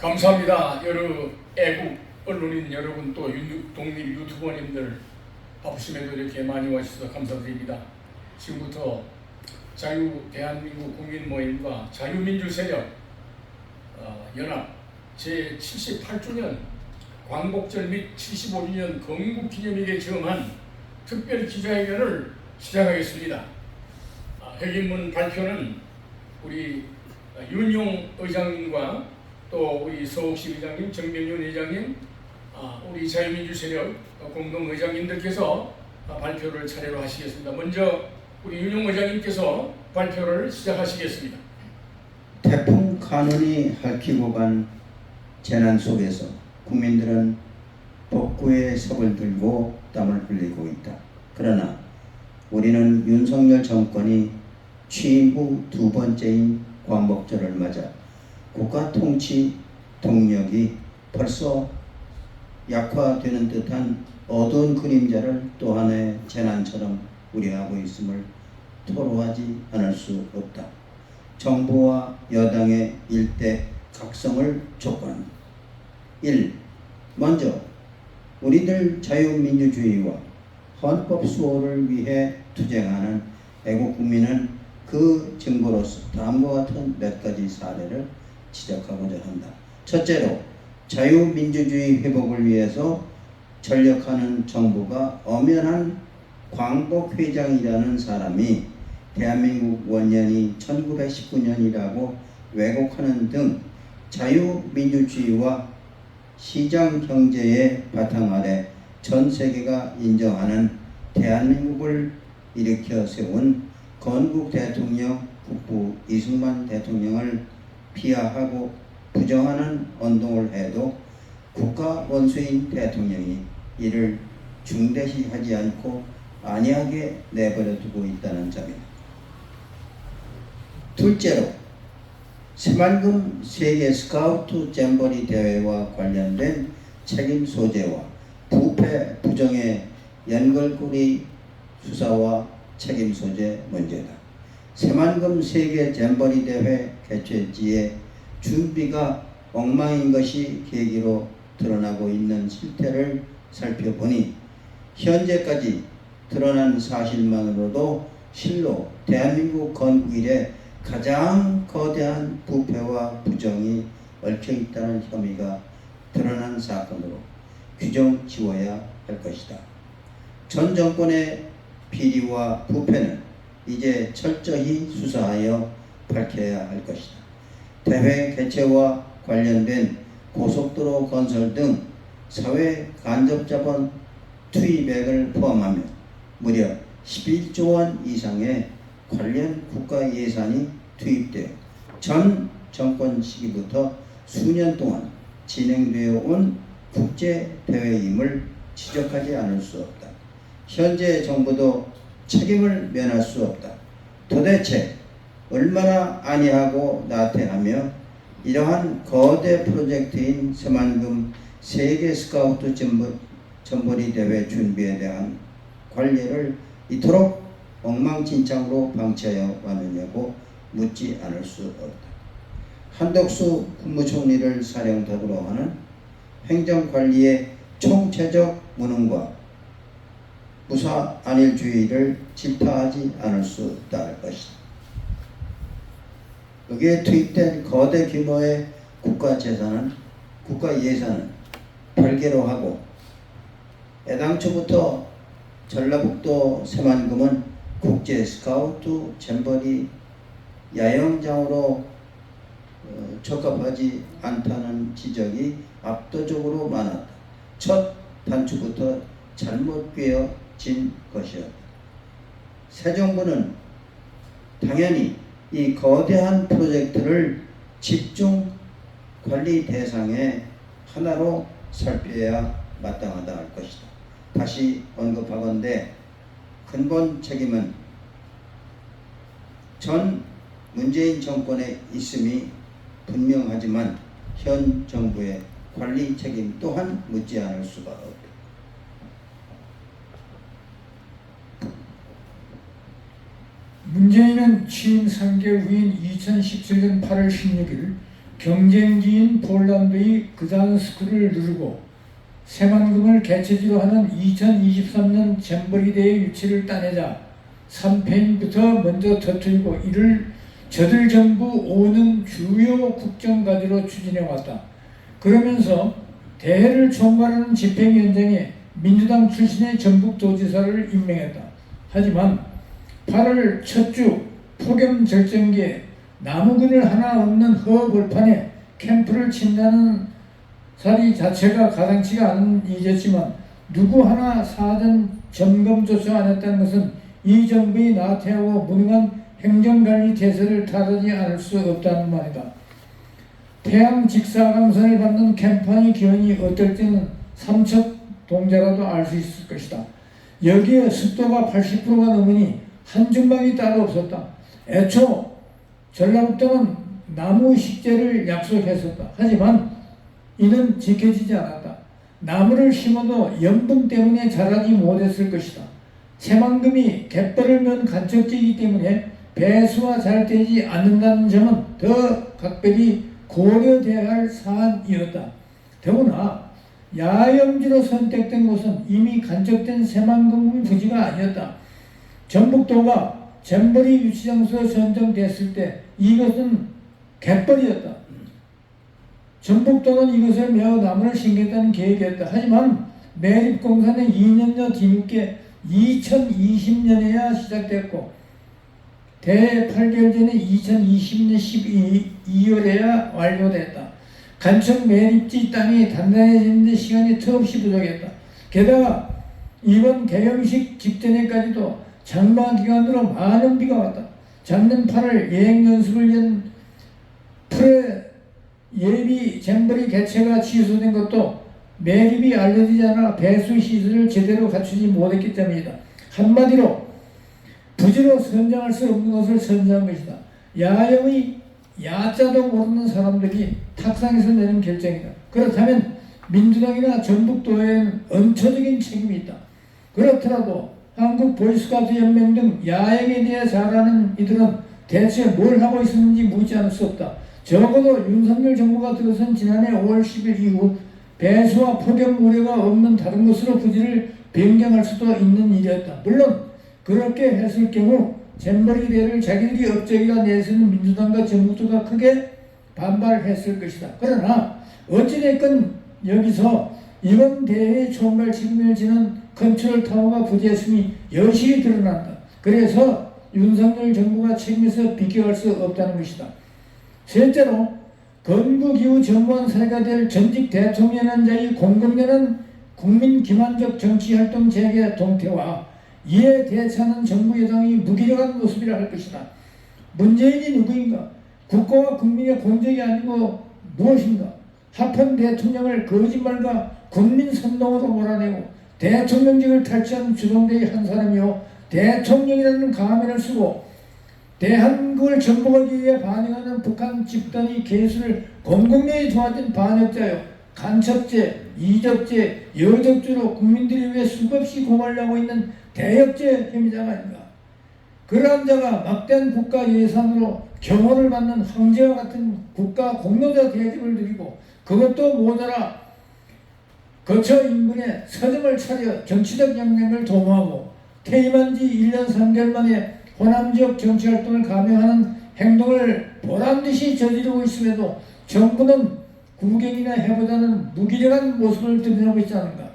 감사합니다. 여러 애국 언론인 여러분 또 독립 유튜버님들 바쁘심에도 이렇게 많이 와주셔서 감사드립니다. 지금부터 대한민국 국민모임과 자유민주 세력 연합 제78주년 광복절 및 75주년 건국기념일에 정한 특별 기자회견을 시작하겠습니다. 회견문 발표는 우리 윤용 의장님과 또 우리 서옥시 의장님, 정명윤 의장님, 우리 자유민주세력 공동의장님들께서 발표를 차례로 하시겠습니다. 먼저 우리 윤용 의장님께서 발표를 시작하시겠습니다. 태풍 카눈이 핥히고 간 재난 속에서 국민들은 복구의 섭을 들고 땀을 흘리고 있다. 그러나 우리는 윤석열 정권이 취임 후 두 번째인 광복절을 맞아 국가 통치 동력이 벌써 약화되는 듯한 어두운 그림자를 또 하나의 재난처럼 우려하고 있음을 토로하지 않을 수 없다. 정부와 여당의 일대 각성을 촉구한다. 1. 먼저 우리들 자유민주주의와 헌법 수호를 위해 투쟁하는 애국국민은 그 증거로서 다음과 같은 몇 가지 사례를 지적하고자 한다. 첫째로 자유민주주의 회복을 위해서 전력하는 정부가 엄연한 광복회장이라는 사람이 대한민국 원년이 1919년이라고 왜곡하는 등 자유민주주의와 시장경제의 바탕 아래 전 세계가 인정하는 대한민국을 일으켜 세운 건국 대통령 국부 이승만 대통령을 비하하고 부정하는 언동을 해도 국가 원수인 대통령이 이를 중대시하지 않고 안이하게 내버려 두고 있다는 점이다. 둘째로 새만금 세계 스카우트 잼버리 대회와 관련된 책임 소재와 부패 부정의 연결고리 수사와 책임 소재 문제다. 새만금 세계 잼버리 대회 개최지의 준비가 엉망인 것이 계기로 드러나고 있는 실태를 살펴보니 현재까지 드러난 사실만으로도 실로 대한민국 건국 이래 가장 거대한 부패와 부정이 얽혀있다는 혐의가 드러난 사건으로 규정 지어야 할 것이다. 전 정권의 비리와 부패는 이제 철저히 수사하여 밝혀야 할 것이다. 대회 개최와 관련된 고속도로 건설 등 사회 간접자본 투입액을 포함하며 무려 11조 원 이상의 관련 국가 예산이 투입되어 전 정권 시기부터 수년 동안 진행되어 온 국제대회임을 지적하지 않을 수 없다. 현재 정부도 책임을 면할 수 없다. 도대체 얼마나 안이하고 나태하며 이러한 거대 프로젝트인 새만금 세계 스카우트 잼버리 대회 준비에 대한 관례를 이토록 엉망진창으로 방치하여 왔느냐고 묻지 않을 수 없다. 한덕수 국무총리를 사령탑으로 하는 행정관리의 총체적 무능과 무사 안일주의를 질타하지 않을 수 없다 할 것이다. 여기에 투입된 거대 규모의 국가 예산은 별개로 하고 애당초부터 전라북도 새만금은 국제 스카우트 잼버리 야영장으로 적합하지 않다는 지적이 압도적으로 많았다. 첫 단추부터 잘못 꿰어진 것이었다. 새 정부는 당연히 이 거대한 프로젝트를 집중 관리 대상의 하나로 살펴야 마땅하다 할 것이다. 다시 언급하건대 근본 책임은 전 문재인 정권에 있음이 분명하지만 현 정부의 관리 책임 또한 묻지 않을 수가 없다. 문재인은 취임 3개월 후인 2017년 8월 16일 경쟁지인 폴란드의 그단스크를 누르고 새만금을 개최지로 하는 2023년 잼버리 대회 유치를 따내자 3패인부터 먼저 터뜨리고 이를 저들 정부 5년 주요 국정과제로 추진해왔다. 그러면서 대회를 총괄하는 집행위원장에 민주당 출신의 전북도지사를 임명했다. 하지만 8월 첫 주 폭염 절정기에 나무그늘 하나 없는 허벌판에 캠프를 친다는 사리 자체가 가당치가 않은 일이었지만 누구 하나 사전 점검조차 안 했다는 것은 이 정부의 나태하고 무능한 행정관리 태세를 탓하지 않을 수 없다는 말이다. 태양 직사광선을 받는 캠프의 기온이 어떨지는 삼척 동자라도 알 수 있을 것이다. 여기에 습도가 80%가 넘으니 한중방이 따로 없었다. 애초 전라북도는 나무 식재를 약속했었다. 하지만 이는 지켜지지 않았다. 나무를 심어도 연분 때문에 자라지 못했을 것이다. 새만금이 갯벌을 면 간척지이기 때문에 배수가 잘 되지 않는다는 점은 더 각별히 고려돼야 할 사안이었다. 더구나 야영지로 선택된 곳은 이미 간척된 새만금 부지가 아니었다. 전북도가 잼버리 유치장소에 선정됐을 때 이것은 갯벌이었다. 전북도는 이것을 메어 나무를 심겠다는 계획이었다. 하지만 매립공사는 2년여 뒤늦게 2020년에야 시작됐고 대회 8개월 전에 2020년 12월에야 완료됐다. 간척 매립지 땅이 단단해지는 데 시간이 턱없이 부족했다. 게다가 이번 개영식 직전에까지도 장마 기간으로 많은 비가 왔다. 작년 8월 예행 연습을 위한 프레 예비 잼버리 개최가 취소된 것도 매립이 알려지지 않아 배수 시설을 제대로 갖추지 못했기 때문이다. 한마디로 부지로 선정할 수 없는 것을 선정한 것이다. 야영의 야자도 모르는 사람들이 탁상에서 내는 결정이다. 그렇다면 민주당이나 전북도에는 엄초적인 책임이 있다. 그렇더라도 한국 보이스카우트 연맹 등 야영에 대해 잘 아는 이들은 대체 뭘 하고 있었는지 묻지 않을 수 없다. 적어도 윤석열 정부가 들어선 지난해 5월 10일 이후 배수와 폭염 우려가 없는 다른 곳으로 부지를 변경할 수도 있는 일이었다. 물론 그렇게 했을 경우 잼버리 대회를 자기들이 업적이라 내세우는 민주당과 전북도가 크게 반발했을 것이다. 그러나 어찌됐건 여기서 이번 대회의 총괄 책임을 지는 컨트롤 타워가 부재했음이 여실히 드러난다. 그래서 윤석열 정부가 책임에서 비껴갈 수 없다는 것이다. 셋째로 건국이후 전무한 사례가 될 전직 대통령자의 공공연한 국민 기만적 정치활동 재개 동태와 이에 대처하는 정부 여당이 무기력한 모습이라 할 것이다. 문재인이 누구인가? 국가와 국민의 공적이 아니고 무엇인가? 하편 대통령을 거짓말과 국민 선동으로 몰아내고 대통령직을 탈취한 주동대의 한 사람이요 대통령이라는 가면을 쓰고 대한민국을 정복하기 위해 반영하는 북한 집단의 개수를 공공연히 도와준 반역자요 간첩죄, 이적죄, 여적죄로 국민들을 위해 수없이 고발하고 있는 대역죄 혐의자가 아닌가. 그러한 자가 막대한 국가 예산으로 경호를 받는 황제와 같은 국가 공로자 대접을 드리고 그것도 모자라 거처 인근에 서점을 차려 정치적 역량을 도모하고 퇴임한 지 1년 3개월 만에 호남지역 정치활동을 감행하는 행동을 보란듯이 저지르고 있음에도 정부는 구경이나 해보자는 무기력한 모습을 드러내고 있지 않은가.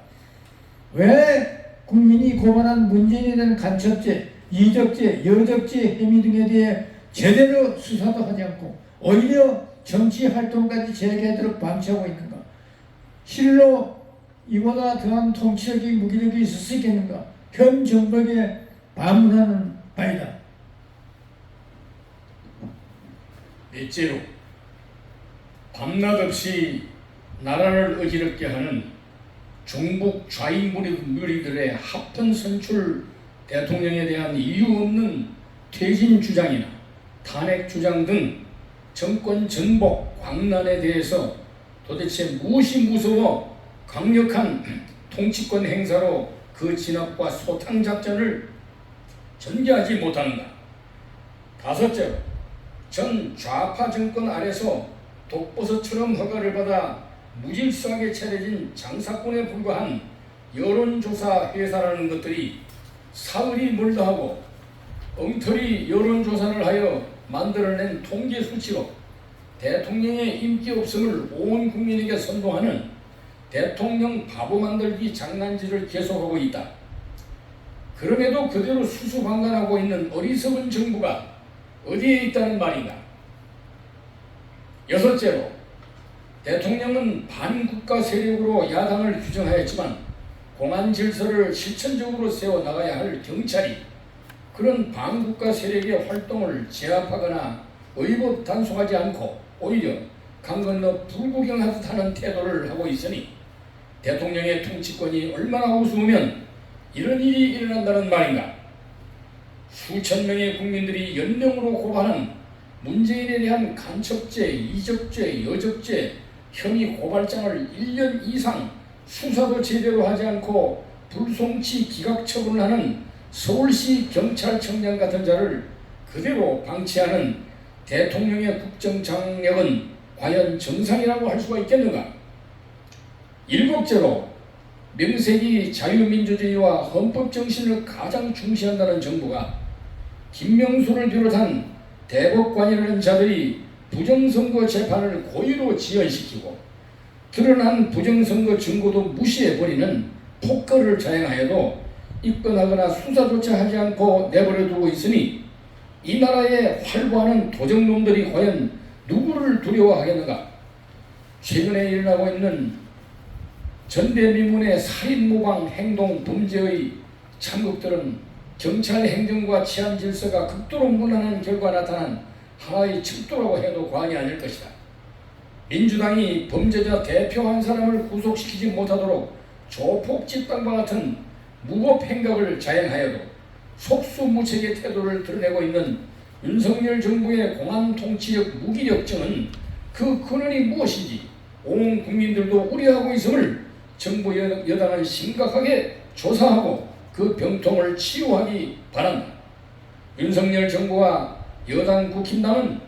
왜 국민이 고발한 문재인에 대한 간첩죄, 이적죄, 여적죄 혐의 등에 대해 제대로 수사도 하지 않고 오히려 정치활동까지 재개하도록 방치하고 있는가. 실로 이보다 더한 통치력이 무기력이 있을 수 있겠는가. 현 정부에게 반문하는 바이다. 넷째로 밤낮 없이 나라를 어지럽게 하는 종북 좌익무리들의 합헌 선출 대통령에 대한 이유 없는 퇴진 주장이나 탄핵 주장 등 정권 전복 광란에 대해서 도대체 무엇이 무서워 강력한 통치권 행사로 그 진압과 소탕 작전을 전개하지 못하는가. 다섯째로 전 좌파 정권 아래서 독버섯처럼 허가를 받아 무질서하게 차려진 장사꾼에 불과한 여론조사 회사라는 것들이 사흘이 멀다 하고 엉터리 여론조사를 하여 만들어낸 통계 수치로 대통령의 인기 없음을 온 국민에게 선동하는 대통령 바보 만들기 장난질을 계속하고 있다. 그럼에도 그대로 수수방관하고 있는 어리석은 정부가 어디에 있다는 말인가? 여섯째로, 대통령은 반국가 세력으로 야당을 규정하였지만 공안 질서를 실천적으로 세워나가야 할 경찰이 그런 반국가 세력의 활동을 제압하거나 의법 단속하지 않고 오히려 강 건너 불구경하듯 하는 태도를 하고 있으니 대통령의 통치권이 얼마나 우스우면 이런 일이 일어난다는 말인가? 수천 명의 국민들이 연명으로 고발한 문재인에 대한 간첩죄, 이적죄, 여적죄 혐의 고발장을 1년 이상 수사도 제대로 하지 않고 불송치 기각 처분을 하는 서울시 경찰청장 같은 자를 그대로 방치하는 대통령의 국정장악력은 과연 정상이라고 할 수가 있겠는가? 일곱째로, 명색이 자유민주주의와 헌법정신을 가장 중시한다는 정부가 김명수를 비롯한 대법관이라는 자들이 부정선거 재판을 고의로 지연시키고 드러난 부정선거 증거도 무시해버리는 폭거를 자행하여도 입건하거나 수사조차 하지 않고 내버려두고 있으니 이 나라에 활보하는 도적놈들이 과연 누구를 두려워하겠는가? 최근에 일어나고 있는 전대미문의 살인모방 행동 범죄의 참극들은 경찰 행정과 치안 질서가 극도로 무난한 결과 나타난 하나의 척도라고 해도 과언이 아닐 것이다. 민주당이 범죄자 대표 한 사람을 구속시키지 못하도록 조폭 집단과 같은 무법 행각을 자행하여도 속수무책의 태도를 드러내고 있는 윤석열 정부의 공안 통치력 무기력증은 그 근원이 무엇인지 온 국민들도 우려하고 있음을 정부 여당은 심각하게 조사하고 그 병통을 치유하기 바란다. 윤석열 정부와 여당 국힘당은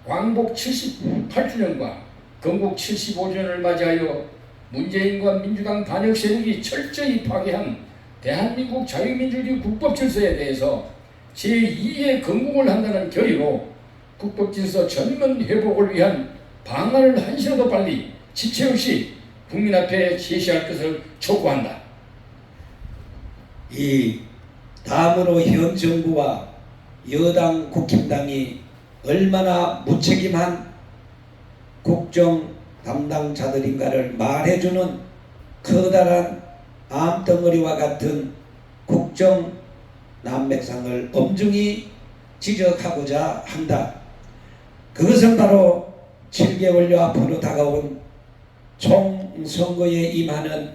광복 78주년과 건국 75주년을 맞이하여 문재인과 민주당 반역 세력이 철저히 파괴한 대한민국 자유민주주의 국법질서에 대해서 제2의 건국을 한다는 결의로 국법질서 전면 회복을 위한 방안을 한시라도 빨리 지체 없이 국민 앞에 제시할 것을 촉구한다. 이 다음으로 현 정부와 여당 국힘당이 얼마나 무책임한 국정 담당자들인가를 말해주는 커다란 암덩어리와 같은 국정 난맥상을 엄중히 지적하고자 한다. 그것은 바로 7개월여 앞으로 다가온 총선거에 임하는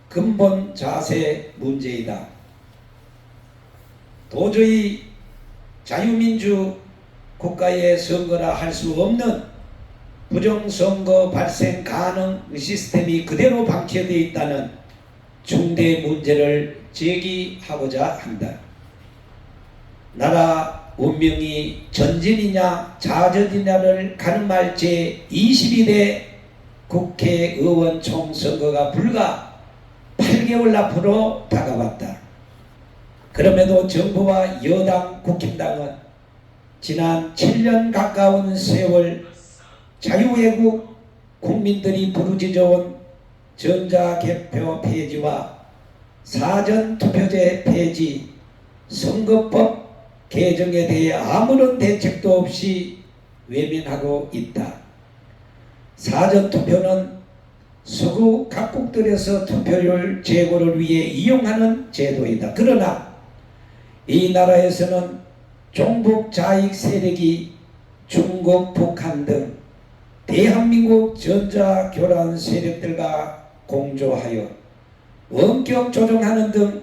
근본 자세 문제이다. 도저히 자유민주 국가의 선거라 할 수 없는 부정선거 발생 가능 시스템이 그대로 방치되어 있다는 중대 문제를 제기하고자 한다. 나라 운명이 전진이냐 좌전이냐를 가늠할 제22대 국회의원 총선거가 불과 8개월 앞으로 다가왔다. 그럼에도 정부와 여당 국힘당은 지난 7년 가까운 세월 자유애국 국민들이 부르짖어온 전자개표 폐지와 사전투표제 폐지, 선거법 개정에 대해 아무런 대책도 없이 외면하고 있다. 사전투표는 서구 각국들에서 투표율 제고를 위해 이용하는 제도이다. 그러나 이 나라에서는 종북 좌익 세력이 중국, 북한 등 대한민국 전자교란 세력들과 공조하여 원격 조정하는 등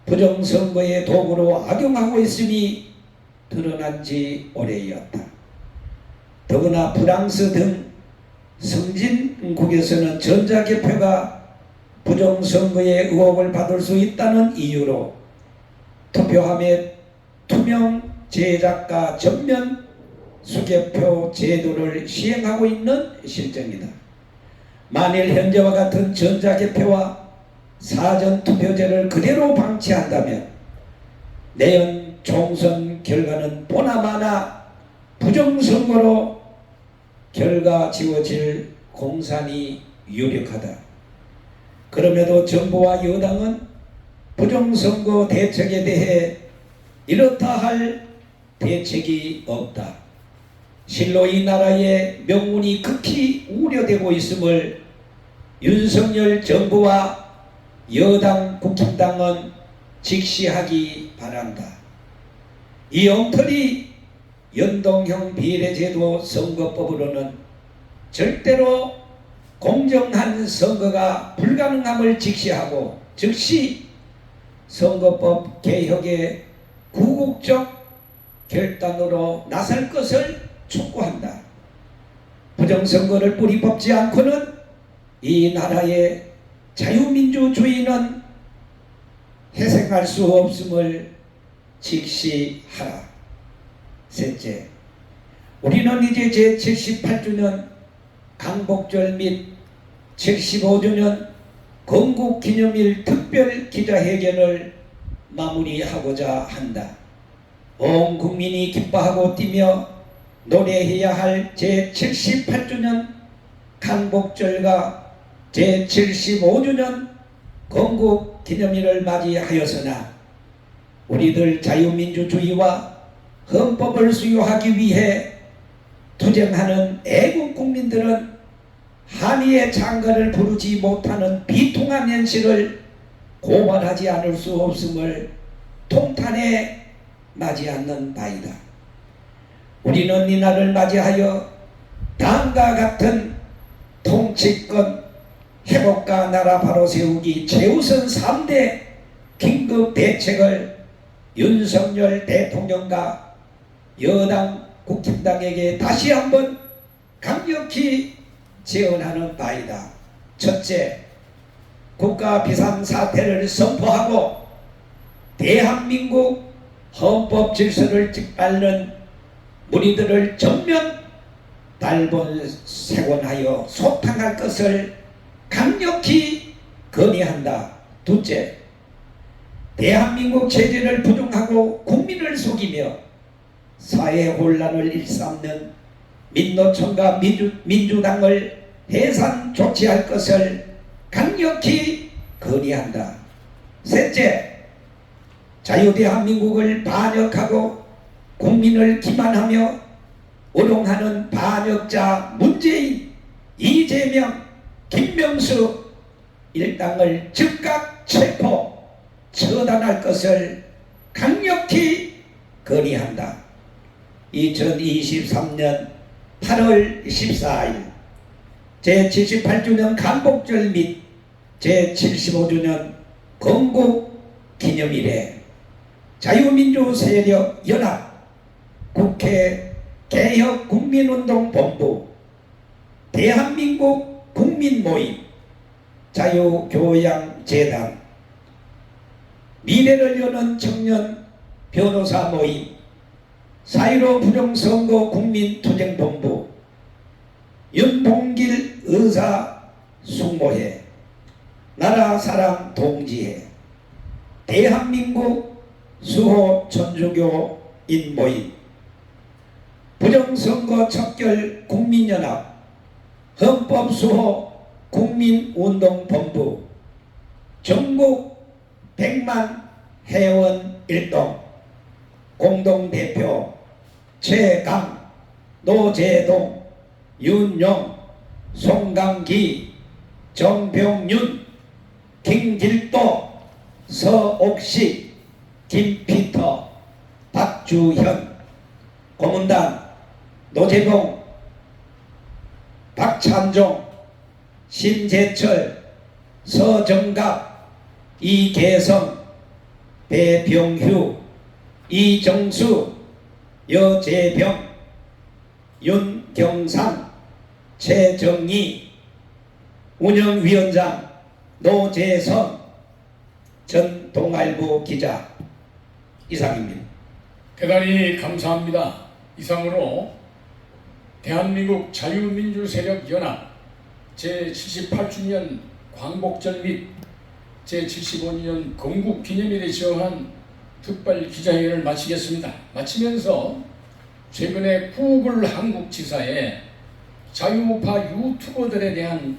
부정선거의 도구로 악용하고 있음이 드러난 지 오래였다. 더구나 프랑스 등 선진국에서는 전자개표가 부정선거의 의혹을 받을 수 있다는 이유로 투표함에 투명 제작과 전면 수개표 제도를 시행하고 있는 실정이다. 만일 현재와 같은 전자개표와 사전투표제를 그대로 방치한다면 내년 총선 결과는 보나마나 부정선거로 결과 지워질 공산이 유력하다. 그럼에도 정부와 여당은 부정선거 대책에 대해 이렇다 할 대책이 없다. 실로 이 나라의 명운이 극히 우려되고 있음을 윤석열 정부와 여당 국힘당은 직시하기 바란다. 이 엉터리 연동형 비례제도 선거법으로는 절대로 공정한 선거가 불가능함을 직시하고 즉시 선거법 개혁의 구국적 결단으로 나설 것을 촉구한다. 부정선거를 뿌리 뽑지 않고는 이 나라의 자유민주주의는 회생할 수 없음을 직시하라. 셋째, 우리는 이제 제78주년 강복절 및 75주년 건국기념일 특별 기자회견을 마무리하고자 한다. 온 국민이 기뻐하고 뛰며 노래해야 할 제78주년 강복절과 제75주년 건국기념일을 맞이하여서나 우리들 자유민주주의와 헌법을 수호하기 위해 투쟁하는 애국 국민들은 한이의 창가를 부르지 못하는 비통한 현실을 고발하지 않을 수 없음을 통탄에 맞이하는 바이다. 우리는 이날을 맞이하여 다음과 같은 통치권 회복과 나라 바로 세우기 최우선 3대 긴급 대책을 윤석열 대통령과 여당 국힘당에게 다시 한번 강력히 제언하는 바이다. 첫째, 국가 비상사태를 선포하고 대한민국 헌법 질서를 짓밟는 무리들을 전면 달본색원하여 소탕할 것을 강력히 건의한다. 둘째, 대한민국 체제를 부정하고 국민을 속이며 사회 혼란을 일삼는 민노총과 민주당을 해산 조치할 것을 강력히 건의한다. 셋째, 자유대한민국을 반역하고 국민을 기만하며 우롱하는 반역자 문재인, 이재명, 김명수 일당을 즉각 체포, 처단할 것을 강력히 건의한다. 2023년 8월 14일 제78주년 강복절 및 제75주년 건국기념일에 자유민주세력 연합 국회 개혁국민운동본부 대한민국 국민모임 자유교양재단 미래를 여는 청년 변호사 모임 4.15 부정선거 국민투쟁본부 윤봉길 의사 숙모회 나라사랑 동지회 대한민국 수호 천주교인 모임 부정선거 척결 국민연합 헌법수호 국민운동본부 전국 100만 회원 일동 공동대표 최강, 노재동, 윤용, 송강기, 정병윤, 김길도, 서옥식, 김피터, 박주현, 고문단, 노재봉, 박찬종, 심재철, 서정갑, 이계성, 배병휴, 이정수, 여재병, 윤경상, 최정희, 운영위원장 노재선, 전 동아일보 기자 이상입니다. 대단히 감사합니다. 이상으로 대한민국 자유민주세력연합 제78주년 광복절 및 제75주년 건국기념일에 지정한 특별 기자회견을 마치겠습니다. 마치면서 최근에 구글 한국지사에 자유우파 유튜버들에 대한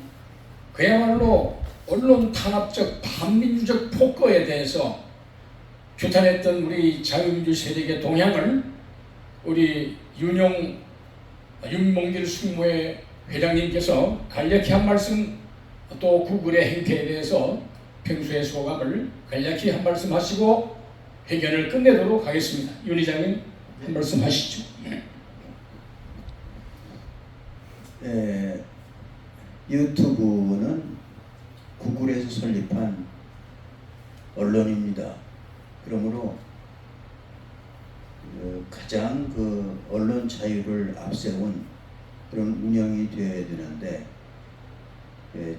그야말로 언론 탄압적 반민주적 폭거에 대해서 규탄했던 우리 자유민주 세력의 동향을 우리 윤몽길 숙모회 회장님께서 간략히 한 말씀, 또 구글의 행태에 대해서 평소의 소감을 간략히 한 말씀 하시고 회견을 끝내도록 하겠습니다. 윤 회장님 한 말씀 하시죠. 유튜브는 구글에서 설립한 언론입니다. 그러므로 가장 언론 자유를 앞세운 그런 운영이 되어야 되는데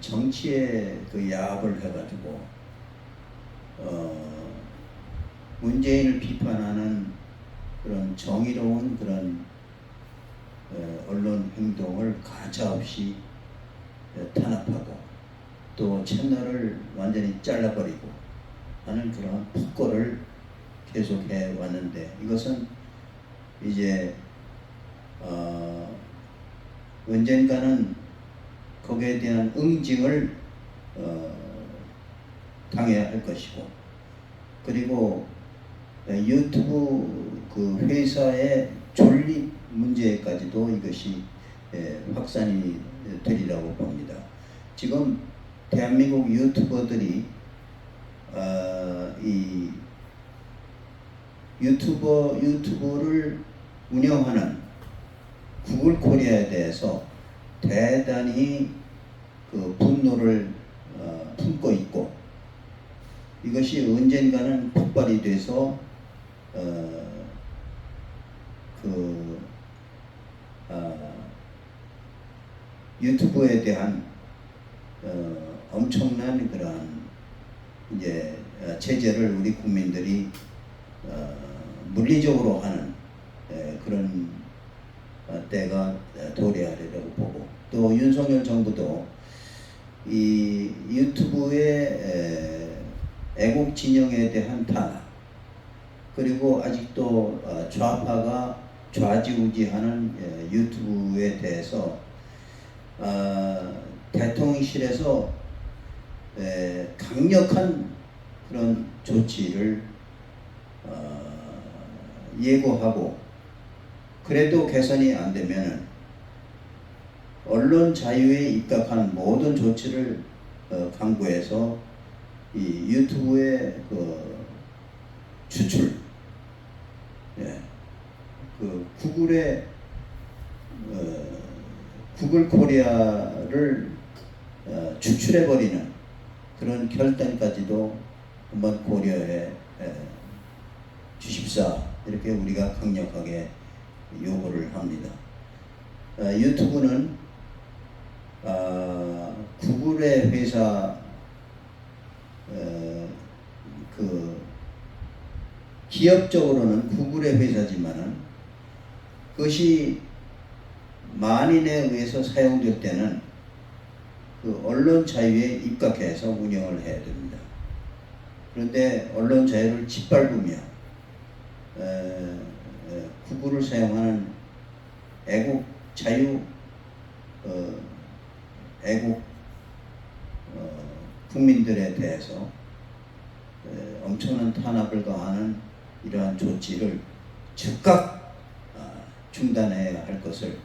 정치에 야합을 해가지고 문재인을 비판하는 그런 정의로운 그런 언론 행동을 가차없이 탄압하고 또 채널을 완전히 잘라버리고 하는 그런 폭거를 계속해 왔는데, 이것은 이제 언젠가는 거기에 대한 응징을 당해야 할 것이고, 그리고 유튜브 그 회사의 존립 문제까지도 이것이 확산이 되리라고 봅니다. 지금 대한민국 유튜버들이 이 유튜브를 운영하는 구글 코리아에 대해서 대단히 그 분노를 품고 있고, 이것이 언젠가는 폭발이 돼서 유튜브에 대한 엄청난 그런 이제 제재를 우리 국민들이 물리적으로 하는 그런 때가 도래하리라고 보고, 또 윤석열 정부도 이 유튜브의 애국 진영에 대한 탄압, 그리고 아직도 좌파가 좌지우지하는 유튜브에 대해서 대통령실에서 강력한 그런 조치를 예고하고, 그래도 개선이 안 되면 언론 자유에 입각한 모든 조치를 강구해서 이 유튜브의 그 추출, 그 구글의 구글 코리아를 추출해버리는 그런 결단까지도 한번 고려해 주십사, 이렇게 우리가 강력하게 요구를 합니다. 유튜브는 구글의 회사 그 기업적으로는 구글의 회사지만은 그것이 만인에 의해서 사용될 때는 그 언론 자유에 입각해서 운영을 해야 됩니다. 그런데 언론 자유를 짓밟으며 구글을 사용하는 애국 자유 애국 국민들에 대해서 엄청난 탄압을 가하는 이러한 조치를 즉각 중단해야 할 것을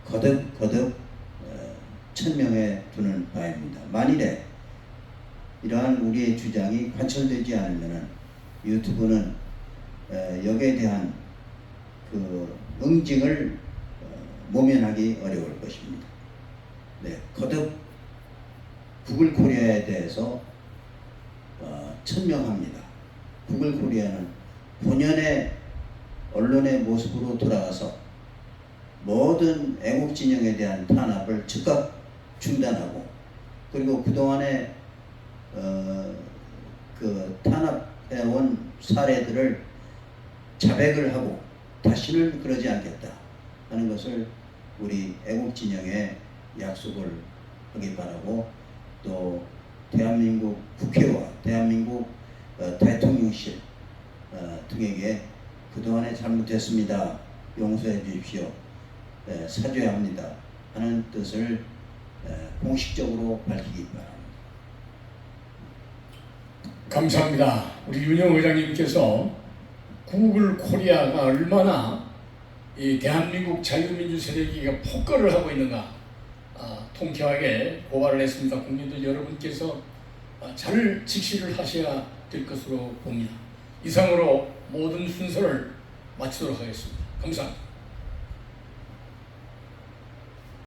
거듭 천명해 두는 바입니다. 만일에 이러한 우리의 주장이 관철되지 않으면 유튜브는 여기에 대한 그 응징을 모면하기 어려울 것입니다. 거듭 구글 코리아에 대해서 천명합니다. 구글 코리아는 본연의 언론의 모습으로 돌아가서 모든 애국 진영에 대한 탄압을 즉각 중단하고, 그리고 그동안에 그 탄압해온 사례들을 자백을 하고 다시는 그러지 않겠다 하는 것을 우리 애국 진영에 약속을 하기 바라고, 또 대한민국 국회와 대한민국 대통령실 등에게 그동안에 잘못했습니다, 용서해 주십시오, 사죄해야 합니다 하는 뜻을 공식적으로 밝히기 바랍니다. 감사합니다. 우리 윤영 의장님께서 구글 코리아가 얼마나 이 대한민국 자유민주 세력이가 폭거를 하고 있는가 통쾌하게 고발을 했습니다. 국민들 여러분께서 잘 직시를 하셔야 될 것으로 봅니다. 이상으로 모든 순서를 마치도록 하겠습니다. 감사합니다.